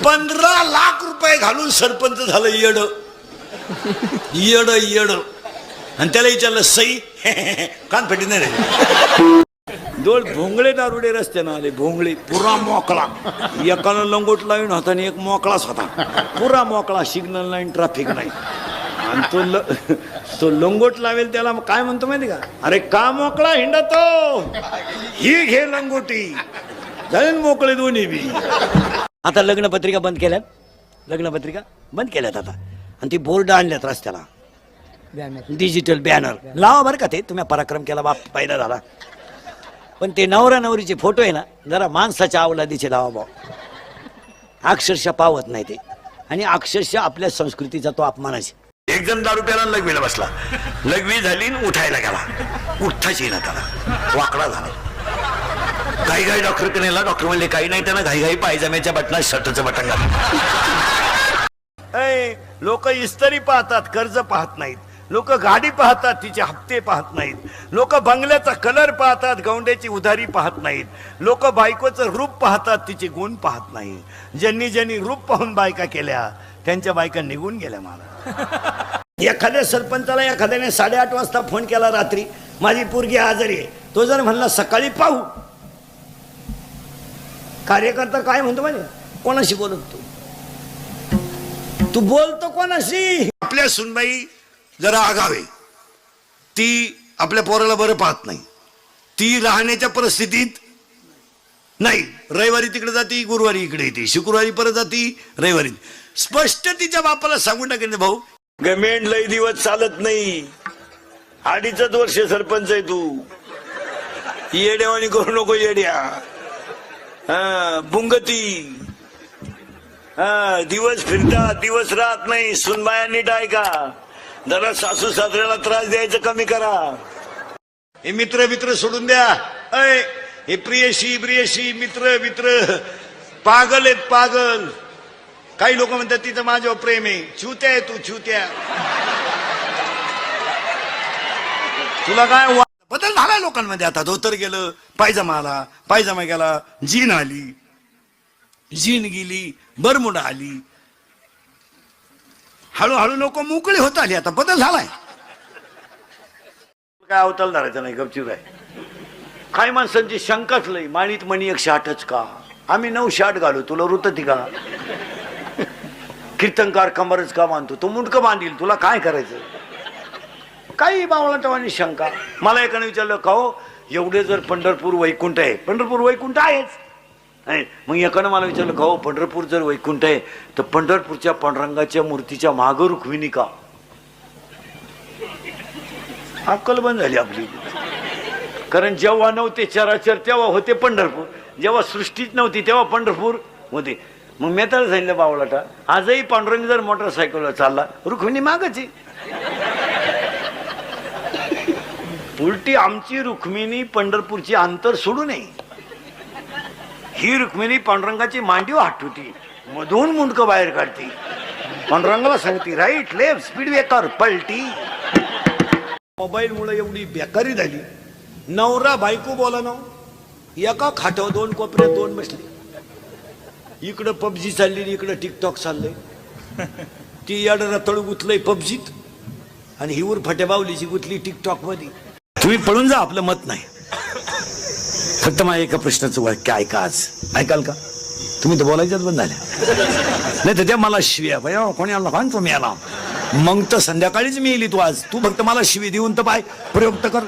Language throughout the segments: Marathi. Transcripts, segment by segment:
15 लाख रुपये घालून सरपंच झालं येड येड येड. आणि त्याला विचारलं सई कान फेटी नाही रे. दोन भोंगळे दारुडे रस्त्यानं आले. भोंगळे पुरा मोकळा, एकानं लंगोट लावून होता आणि एक मोकळाच होता. पुरा मोकळा, सिग्नल नाही, ट्रॅफिक नाही. आणि तो लंगोट लावेल त्याला काय म्हणतो माहिती का, अरे का मोकळा हिंडा तो, ही घे लंगोटी. झाले मोकळे दोन्ही बी. आता लग्नपत्रिका बंद केल्यात, लग्नपत्रिका बंद केल्यात आता. आणि ती बोर्ड आणल्यात रस्त्याला, डिजिटल बॅनर लावा बरं का. ते तुम्ही पराक्रम केला बाप पहिला झाला. पण ते नवरा नवरीचे फोटो आहे ना, जरा माणसाच्या अवलादीचे लावा भाऊ. अक्षरशः पावत नाही ते. आणि अक्षरशः आपल्या संस्कृतीचा तो अपमानाचे. एक जण दारू प्याला लघवीला बसला, लघवी झाली उठायला गेला, उठताच येईना त्याला, वाकडा झाला. घाई घाई डॉक्टरकडे नेला. डॉक्टर म्हणले काही नाही, त्यानं घाई घाई पायजाम्याच्या बटनात शर्टचं बटन घातलं. लोक इस्त्री पाहतात, कर्ज पाहत नाहीत. लोक गाडी पाहतात, तिचे हप्ते पाहत नाहीत. लोक बंगल्याचा कलर पाहतात, गौंड्याची उधारी पाहत नाहीत. लोक बायकोचं रूप पाहतात, तिचे गुण पाहत नाही. ज्यांनी ज्यांनी रूप पाहून बायका केल्या त्यांच्या बायका निघून गेल्या. मला एखाद्या सरपंचाला एखाद्याने 8:30 वाजता फोन केला रात्री, माझी पोरगी आजारी आहे. तो जर म्हणला सकाळी पाहू, कार्यकर्ता काय म्हणतो माहिती, कोणाशी बोलत तू बोलतो कोणाशी. आपल्या सुनबाई जरा आगावे, ती आपल्या पोराला बरं पाहत नाही. ती राहण्याच्या परिस्थितीत नाही. रविवारी तिकडे जाती, गुरुवारी इकडे येते, शुक्रवारी परत जाती, रविवारी. स्पष्ट तिच्या बापाला सांगून टाकेल, भाऊ गमेंट लई दिवस चालत नाही. 2.5 वर्ष सरपंच आहे तू, येड्यावानी करू नको येड्या. भुंगती दिवस फिरतात, दिवस राहत नाही. सुनबायांनी डाय का जरा सासू सासऱ्याला त्रास द्यायचं कमी करा. हे मित्र मित्र सोडून द्या. हे प्रियशी प्रियशी मित्र मित्र पागल आहेत, पागल. काही लोक म्हणतात तिथं माझ्यावर प्रेम आहे. छुत्या आहे तू, छुत्या. तुला काय बदल झालाय लोकांमध्ये. आता धोतर गेलं, पायजमा आला, पायजमा गेला, जीन आली, जीन गेली, बरमुडा आली. हळूहळू लोक मोकळे होत आली. आता बदल झालाय. काय अवताल धरायचं नाही, गपचूप आहे. काही माणसांची शंकाच लई, माणीत मणी 108च का, आम्ही 908 घालू, तुला रुतती का. कीर्तनकार कमरच का बांधतो, तो मुंडकं बांधील, तुला काय करायचं. काही बावळाटवानी शंका. मला एकाने विचारलं का हो, एवढे जर पंढरपूर वैकुंठ आहे, पंढरपूर वैकुंठ आहेच. मग एकानं मला विचारलं का हो, पंढरपूर जर वैकुंठ आहे तर पंढरपूरच्या पांडुरंगाच्या मूर्तीच्या मागं रुक्मिणी का. अक्कल बंद झाली आपली. कारण जेव्हा नव्हते चराचर तेव्हा होते पंढरपूर, जेव्हा सृष्टीच नव्हती तेव्हा पंढरपूर होते. मग मी त्याला सांगितलं बावळाटा, आजही पांडुरंग जर मोटरसायकलवर चालला, रुक्मिणी मागच आहे. उलटी आमची रुक्मिणी पंढरपूरची अंतर सोडू नये. ही रुक्मिणी पांडुरंगाची मांडीव हाटुटी, मधून मुंडकं बाहेर काढते, पांडुरंगाला सांगते राईट लेफ्ट स्पीड ब्रेकर पलटी. मोबाईल मुळे एवढी बेकारी झाली. नवरा बायको बोला ना, एका खाटावर 2 कोपऱ्यात 2 बसले. इकडं पबजी चालली, इकडं टिकटॉक चाललंय. ती याड रतळ गुतलंय पबजीत आणि ही फट्या बावलीची गुतली टिकटॉक मध्ये. तुम्ही पळून जा, आपलं मत नाही. फक्त माझ्या एका प्रश्नाचं वाक्य ऐका. आज ऐकाल का तुम्ही? तर बोलायच्याच बंद झाल्या. नाही तर त्या मला शिव्या भाई कोणी आला सांग तुम्ही आला. मग तर संध्याकाळीच मी येईल. तू आज तू फक्त मला शिवी देऊन तर पाय प्रयोग तर कर.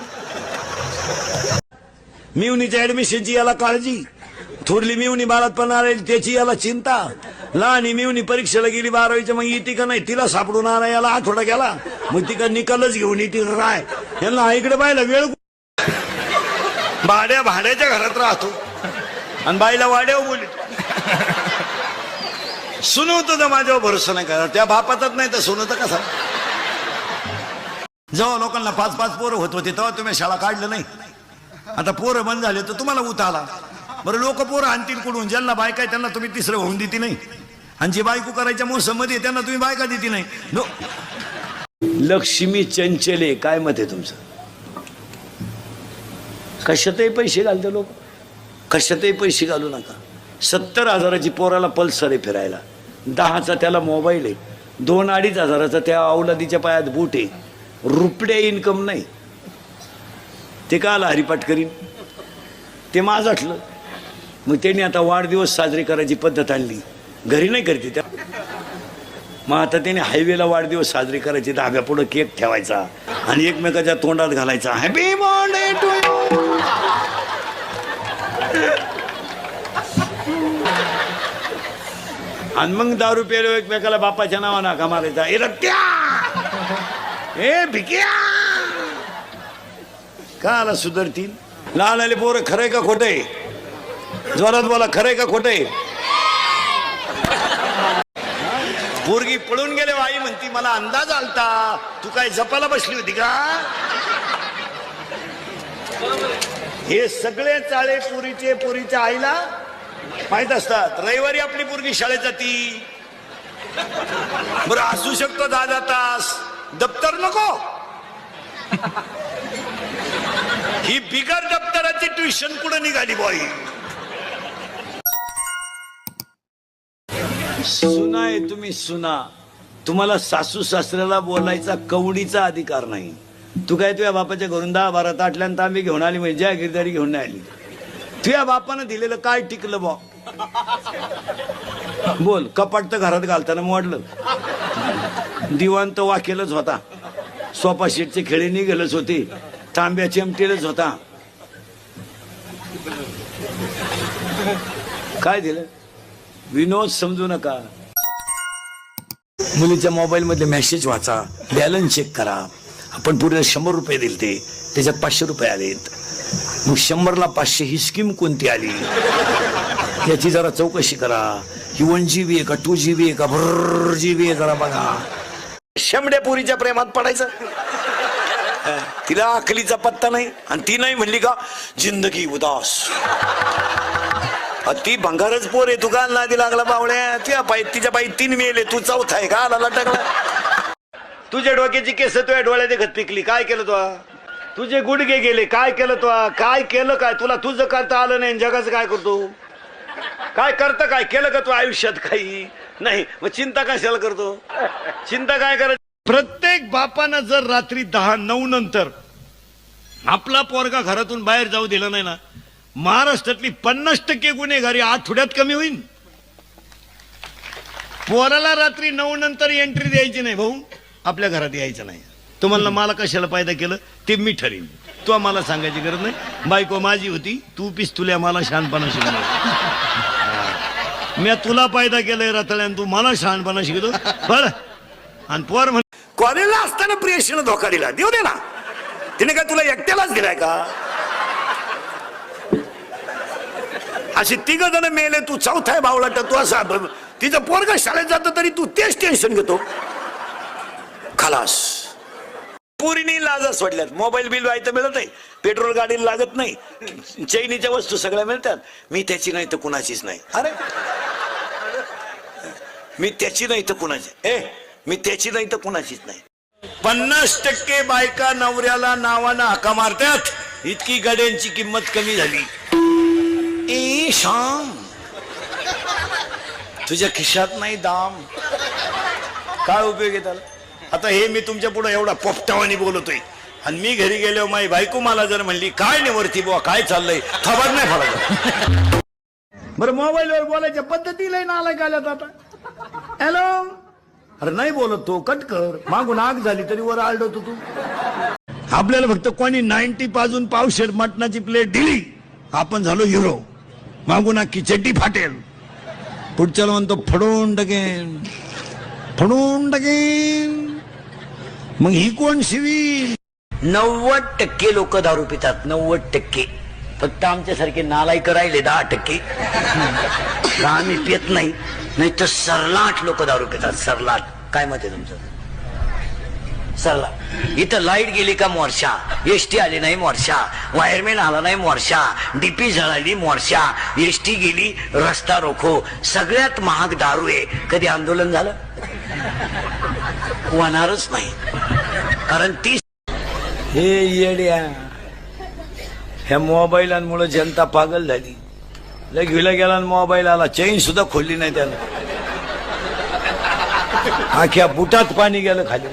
मिवनीच्या ऍडमिशनची याला काळजी, थोरली मिवनी बाळातपणा आली त्याची याला चिंता, लहान मिवनी परीक्षेला गेली 12वीच्या, मग येते का नाही तिला सापडून आला, याला आठवडा गेला, मग ती का निकालच घेऊन येते राय. यांना इकडे पाहिलं वेळ. भाड्याच्या घरात राहतो आणि बाईला वाड्यावर बोलतो. सुनवतो तर माझ्यावर भरोसा नाही करा. त्या बापाचाच नाही तर सुनवतं कसा. जेव्हा लोकांना 5-5 पोरं होत होते तेव्हा तुम्ही शाळा काढलं नाही. आता पोरं बंद झाले तर तुम्हाला उत आला. बरं लोक पोरं आणतील कुठून. ज्यांना बायका आहे त्यांना तुम्ही तिसरं होऊन देते नाही, आणि जे बायको करायच्या मोसममध्ये त्यांना तुम्ही बायका देते नाही. लक्ष्मी चंचले काय मत आहे तुमचं? कशातही पैसे घालते लोक, कशातही पैसे घालू नका. 70,000ची पोराला पल्सर आहे फिरायला, 10चा त्याला मोबाईल आहे, 2-2.5 हजाराचा त्या अवलादीच्या पायात बूट आहे, रुपड्या इन्कम नाही. ते का आला हरिपाठ करीन, ते माझाटलं. मग त्यांनी आता वाढदिवस साजरी करायची पद्धत आणली, घरी नाही करते त्या. मग आता त्याने हायवेला वाढदिवस साजरी करायची, धाब्यापुढं केक ठेवायचा आणि एकमेकाच्या तोंडात घालायचा, हॅपी बर्थडे टू यू. आणि मग दारू प्यायलो एकमेकाला बापाच्या नावानं हाका मारायचा, ए रत्या, ए भिक्या. का आला सुधरतील? लहान आले पोरं, खरंय का खोटंय? जोरात बोला, खरंय का खोटंय? पोरगी पळून गेले, आई म्हणती मला अंदाज आलता, तू काय जपाला बसली होती का? हे सगळे चाळे पोरीच्या आईला माहित असतात. रविवारी आपली पोरगी शाळेत जाती, बरं असू शकतो 10 तास, दप्तर नको. ही बिगर दप्तराची ट्युशन कुठे निघाली बॉई? सुना आहे तुम्ही, सुना. तुम्हाला सासू सासऱ्याला बोलायचा कवडीचा अधिकार नाही. तू काय तुझ्या बापाच्या घरून 10-12 ताटल्यान तांबे घेऊन आली म्हणजे जागीरदारी घेऊन नाही आली. तुझ्या बापानं दिलेलं काय टिकलं बा? बोल. कपाट तर घरात घालताना मोडलं, दिवाण तर वाकेलच होता, सोफा सेटचे खेळे निघेलच होते, तांब्या चिमटेलच होता. काय दिलं? विनोद समजू नका. मुलीच्या मोबाईल मध्ये मेसेज वाचा, बॅलन्स चेक करा. आपण पूर्ण 100 रुपये दिलते, त्याच्यात 500 रुपये आलेत. मग 100ला 500 ही स्कीम कोणती आली याची जरा चौकशी करा. ही 1 GB आहे का 2 GB आहे का भर GB आहे जरा बघा. शेंबड्या पुरीच्या प्रेमात पडायचं, तिला अकलीचा पत्ता नाही आणि ती नाही म्हणली का जिंदगी उदास. ती भंगारच पोर आहे, तू का नादी लागला बावळ्या? तिच्या पायी 3 मेले, तू 4था आहे का? आला टाकला. तुझ्या डोक्याची केस तुझ्या डोळ्या देखत पिकली, काय केलं तू? तुझे गुडघे गेले, काय केलं तू? काय केलं? काय तुला तुझं करता आलं नाही, जगाचं काय करतो? काय करतं? काय केलं का तू आयुष्यात? काही नाही. मग चिंता कशाला करतो? चिंता काय करत? प्रत्येक बापानं जर रात्री 10-9 नंतर आपला पोरगा घरातून बाहेर जाऊ दिला नाही ना, महाराष्ट्रातली 50% गुन्हेगारी आठवड्यात कमी होईल. पोराला रात्री 9 नंतर एंट्री द्यायची नाही, भाऊ आपल्या घरात यायचं नाही. तुम्हाला मला कशाला फायदा केलं ते मी ठरेन, तू मला सांगायची गरज नाही. बायको माझी होती, तू पिस्तुल्या मला शहाणपणा शिकवला. मी तुला फायदा केलाय रताळ्यान, तू मला शहाणपणा शिकतो बरं. आणि पोर म्हण कॉलेजला असताना प्रियशीनं धोका दिला, देऊ दे ना. तिने काय तुला एकट्यालाच दिलाय का? अशी 3 जण मेले, तू 4था आहे भावलाट. तू असा तिचं पोरगा शाळेत जातं तरी तू तेच टेन्शन घेतो. खलास. पुरीनी लाजा सोडल्यात. मोबाईल बिल व्हायचं मिळत नाही, पेट्रोल गाडीला लागत नाही, चैनीच्या वस्तू सगळ्या मिळतात. मी त्याची नाही तर कुणाचीच नाही. अरे मी त्याची नाही तर कुणाची, मी त्याची नाही तर कुणाचीच नाही. 50% बायका नवऱ्याला नावानं हाका मारतात. इतकी गाड्यांची किंमत कमी झाली. ए शाम, तुझ्या खिशात नाही दाम, काय उपयोग आहे त्याला? आता हे मी तुमच्या पुढे एवढा पोपटावानी बोलतोय आणि मी घरी गेलो, माझी बायको मला जर म्हणली काय नाही वरती बुवा, काय चाललंय, खबर नाही पडत. बरं मोबाईलवर बोलायच्या पद्धतीला नालायक आल्यात आता. हॅलो, अरे नाही बोलत तो, कट कर. मागून आग झाली तरी वर आलडतो तू. आपल्याला फक्त कोणी 90 पाजून पावशेर मटणाची प्लेट दिली, आपण झालो हिरो. मागून अख्खी चड्डी फाटेल, पुढच्याला म्हणतो फडून टाकेन, फडून टाकेन. मग ही कोण शिवी? 90% लोक दारू पितात, 90%. फक्त आमच्यासारखे नालायक राहिले 10%. आम्ही पित नाही, नाही तर सरलाट लोक दारू पितात. सरलाट. काय मत आहे तुमचं? सरलाट. इथं लाईट गेली का मोर्चा, एसटी आली नाही मोर्चा, वायरमॅन आला नाही मोर्चा, डीपी जळाली मोर्चा, एसटी गेली रस्ता रोखो. सगळ्यात महाग दारू आहे. कधी आंदोलन झालं? होणारच नाही, कारण ती हे येड्या ह्या मोबाईलांमुळे जनता पागल झाली. घेऊला गेला मोबाईल आला, चेन सुद्धा खोलली नाही त्याला, आख्या बुटात पाणी गेलं खाली.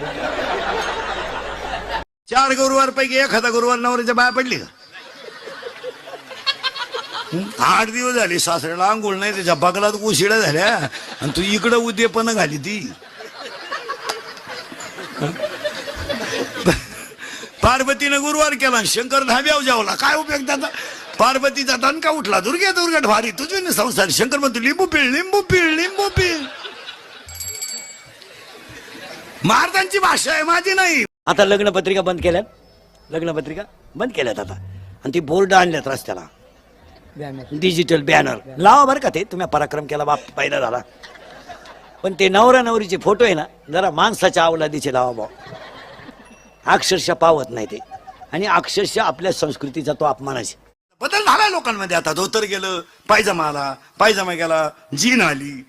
4 गुरुवार पैकी एखादा गुरुवार नवऱ्याच्या बाया पडली का? 8 दिवस झाले सासऱ्याला आंघोळ नाही, त्याच्या बगलात उशिड्या झाल्या आणि तू इकडं उद्यापन घाली ती. पार्वतीनं गुरुवार केला, शंकर धाब्यावर जावला, काय उपयोग त्याचा? पार्वतीचा दणका उठला, दुर्गे दुर्गट भारी तुझे ना संसार. शंकर म्हणतो लिंबू पिळ लिंबू पिळ लिंबू पिळ. महाराजांची भाषा आहे, माझी नाही. आता लग्नपत्रिका बंद केल्यात, लग्नपत्रिका बंद केल्यात आता, आणि ती बोर्ड आणल्यात रस्त्याला, डिजिटल बॅनर लावा बरं का. ते तुम्ही पराक्रम केला, बाप पैदा झाला, पण ते नवरा नवरीचे फोटो आहे ना, जरा माणसाच्या अवलादीचे लावा भाऊ. अक्षरशः पावत नाही ते, आणि अक्षरशः आपल्या संस्कृतीचा तो अपमानाचे. बदल झालाय लोकांमध्ये. आता धोतर गेलं, पायजमा आला, पायजमा गेला, जीन आली,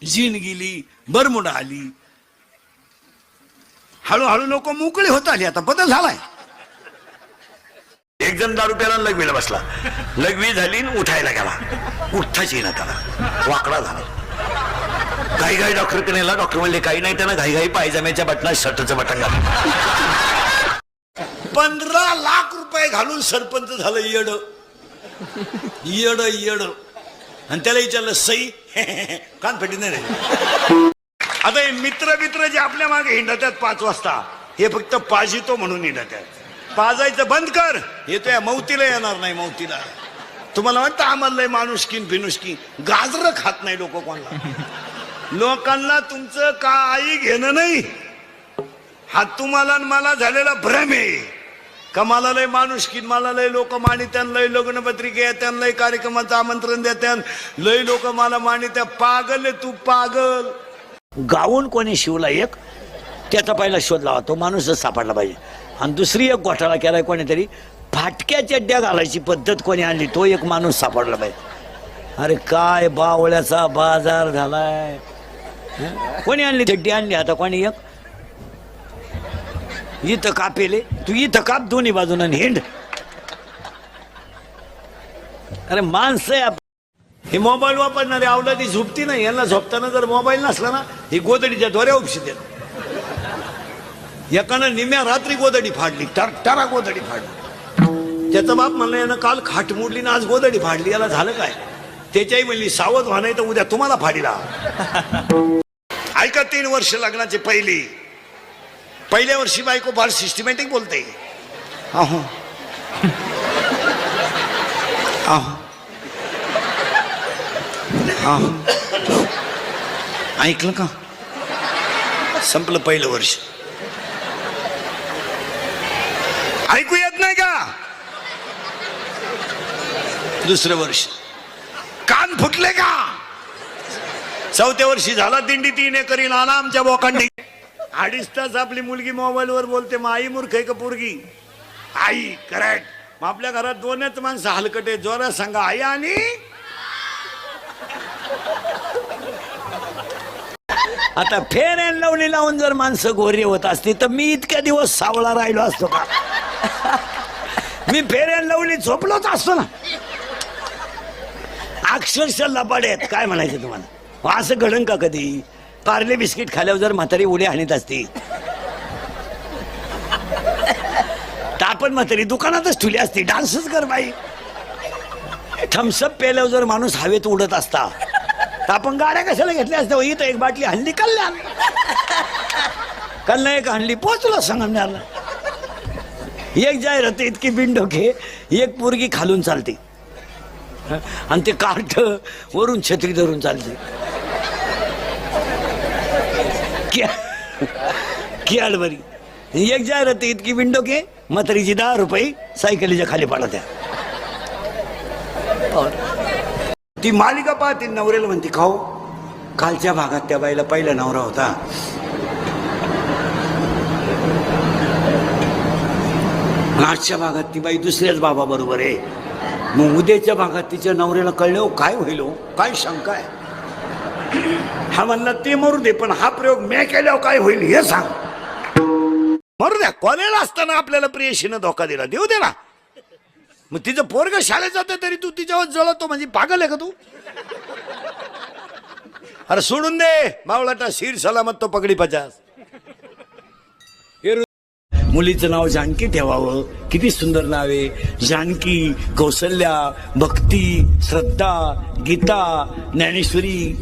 जीन गेली, बरमुडा आली, हळूहळू लोक मोकळे होत आली. आता बदल झालाय. एक जण दारू प्याला लघवीला बसला, लघवी झाली उठायला गेला, उठताच येईना त्याला, वाकडा झाला. घाई घाई डॉक्टरकडे नेला, डॉक्टर म्हणले काही नाही, त्यानं घाई घाई पायजम्याच्या बटनात शर्टचं बटन घातलं. 15 लाख रुपये घालून सरपंच झालं येड येड येड, आणि त्याला विचारलं सई कान फेटी नाही रे. आता हे मित्र मित्र जे आपल्या मागे हिंडतात 5 वाजता, हे फक्त पाजितो म्हणून हिंडतात. पाजायचं बंद कर, येतो या मौतीला येणार नाही. मौतीला तुम्हाला वाटतं आम्हाला लय माणुसकीन फिनुसकी, गाजरं खात नाही लोक कोणाला. लोकांना तुमचं काही घेणं नाही. हा तुम्हाला मला झालेला भ्रम आहे का मला लय माणुसकीन, मला लय लोक मानित्यान, लय लग्नपत्रिके येत्यान, लय कार्यक्रमाचं आमंत्रण देत्यान, लय लोक मला मानित्या. पागल आहे तू, पागल. गाऊन कोणी शिवला एक, त्याचा पहिला शोध लावा, तो माणूसच सापडला पाहिजे. आणि दुसरी एक घोटाळा केलाय कोणीतरी, फाटक्या चड्ड्या घालायची पद्धत कोणी आणली, तो एक माणूस सापडला पाहिजे. अरे काय बावळ्याचा बाजार झालाय. कोणी आणली चड्डी आणली, आता कोणी एक इथं कापेले, तू इथं काप दोन्ही बाजून हिंड. अरे माणसं आहे. हे मोबाईल वापरणारे अवलादी झोपती नाही, यांना झोपताना जर मोबाईल नसला ना, ही गोदडीच्या दोऱ्या उपशी देत. एकानं निम्या रात्री गोदडी फाडली, टरा गोदडी फाडली. त्याचा बाप म्हणलं यानं काल खाट मोडली ना आज गोदडी फाडली, याला झालं काय? त्याच्याही म्हणली सावध व्हा नाही तर उद्या तुम्हाला फाडीला. ऐका, 3 वर्ष लग्नाचे पहिल्या वर्षी बायको फार सिस्टमॅटिक बोलते. अहो ऐकलं का? संपलं पहिलं वर्ष. ऐकू येत नाही का? दुसरं वर्ष कान फुटले का? 4थ्या वर्षी झाला दिंडी 3 एकरी नाना आमच्या बोकांडी. 2.5 तास आपली मुलगी मोबाईल वर बोलते, मग आई मूर्ख आहे का पोरगी? आई करेक्ट. मग आपल्या घरात 2च माणसं हलकटे, जोरात सांगा आई. आणि आता फेर अँड लवली लावून जर माणसं गोरी होत असती तर मी इतक्या दिवस सावळा राहिलो असतो का? मी फेर अँड लवली झोपलोच असतो ना. अक्षरशः लबाड आहेत. काय म्हणायचं तुम्हाला? असं घडण का कधी? पार्ले बिस्किट खाल्यावर जर म्हातारी उडी हाणीत असती तर आपण म्हातारी दुकानातच ठुली असती, डान्सच कर बाई. थम्सअप पेल्यावर जर माणूस हवेत उडत असता तर आपण गाड्या कशाला घेतल्या असत्या? इथं एक बाटली हल्ली कल्याण कल्ला एक हल्ली पोचलो संगमनेरला. एक जाहिरात इतकी बिनडोके, एक पोरगी खालून चालते आणि ते कार्ट वरून छत्री धरून चालते. कियाडबरी एक जाहिरात इतकी बिनडोके, म्हातारीची 10 रुपये सायकलीच्या खाली पडत आहे. ती मालिका पाहते, नवऱ्याला म्हणते खाऊ. कालच्या भागात त्या बाईला पहिला नवरा होता, आजच्या भागात ती बाई दुसऱ्याच बाबा बरोबर आहे. मग उद्याच्या भागात तिच्या नवऱ्याला कळलं काय होईल, काय शंका आहे? हा म्हणला ते मरू दे, पण हा प्रयोग मी केल्यावर काय होईल हे सांग. मरू द्या, कॉलेजला असताना आपल्याला प्रेयशीनं धोका दिला, देऊ दे ना. मग तिचं पोरग शाळेत जातं तरी तू तिच्यावर जळतो, म्हणजे पागल आहे का तू? अरे सोडून दे मावळाटा, शिर सलामत तो पगडी 50. मुलीचं नाव जानकी ठेवावं, किती सुंदर नाव आहे. जानकी, कौसल्या, भक्ती, श्रद्धा, गीता, ज्ञानेश्वरी,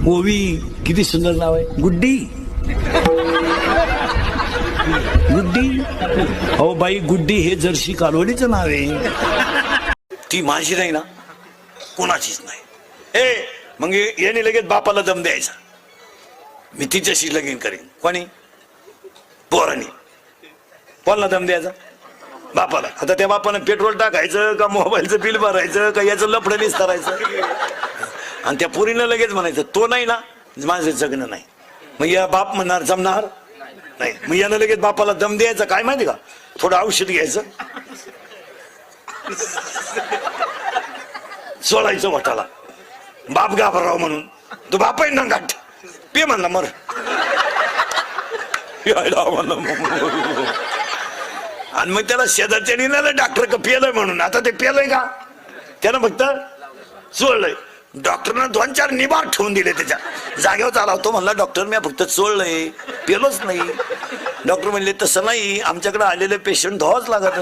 ओवी, किती सुंदर नाव आहे. गुड्डी, गुड्डी, अहो बाई गुड्डी हे जर्सी कालवडीचं नाव आहे. ती माझी नाही ना, कोणाचीच नाही. ए मग याने लगेच बापाला दम द्यायचा, मी तिच्याशी लगीन करीन. कोणी? पोरांनी. कोणाला दम द्यायचा? बापाला. आता त्या बापानं पेट्रोल टाकायचं का मोबाईलचं बिल भरायचं का याचं लफडं निस्तारायचं, आणि त्या पोरीनं लगेच म्हणायचं तो नाही ना माझं जगणं नाही. मग या बाप म्हणणार जमणार नाही. मग यानं लगेच बापाला दम द्यायचा काय माहिती का, थोडं औषध घ्यायचं, सोडायचं वटाला, बाप घाबराव म्हणून. तो बाप आहे ना गाठ पे म्हणला मर, आणि मग त्याला शेजारच्या नेलं डॉक्टर का पेलय म्हणून. आता ते पेलय का, त्यानं फक्त चोळलंय. डॉक्टरनं 2-4 निबार ठेवून दिले त्याच्या जागेवर. चाला तो म्हणला डॉक्टर मी फक्त चोळलंय, पेलोच नाही. डॉक्टर म्हणले तसं नाही, आमच्याकडे आलेले पेशंट धुवाच लागत.